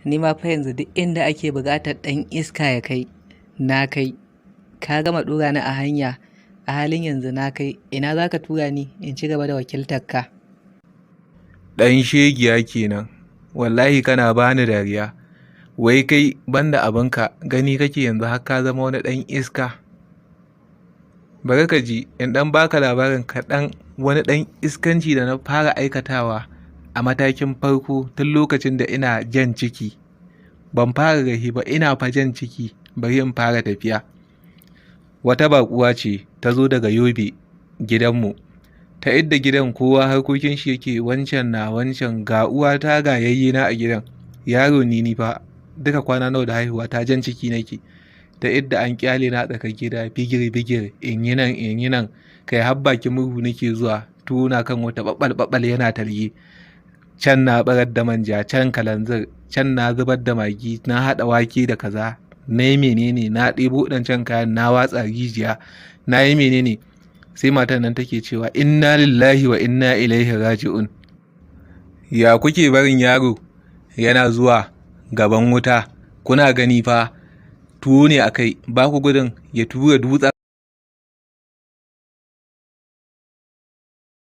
Ni ma fa yanzu duk inda ake buƙatar ɗan iska ya kai, na kai. Ka gama ɗora ni a hanya, a halin yanzu na kai. Ina za ka tura ni in ci gaba da wakiltar ka? Ɗan shegiya kenan, wallahi kana bani dariya. Wai kai banda abinka gani kake yanzu har ka zama wani ɗan iska. Bari ka ji in ɗan baka labarin kaɗan wani ɗan iskanci da na fara aikatawa a matakin farko tun lokacin da ina jan ciki. Ban fara rahi ba, ina fa jan ciki bari in fara tafiya. Wata baƙuwa ce ta zo daga Yobe gidanmu. Ta idda gidan kowa harkokin shi yake, wancan na wancan, ga uwata ga yayyena a gidan. Yaro ni fa duka kwana nawa da haihuwa ta jan ciki nake. Ta idda an kyale na tsakar gida bigir in yi nan kai har bakin murhu nake zuwa, tuna kan wata babal yana talge. Can na barar da manja, can kalanzir, can na zubar da magi, na haɗa wake da kaza, na yi menene, na ɗebo ɗancan kayan na watsa rijiya, na yi menene. Sai matan nan take cewa inna lillahi wa inna ilaihi raji'un. Ya kuke barin yaro yana zuwa gaban wuta, kuna gani fa tuwo ne a kai, ba ku gudun ya tura dutsen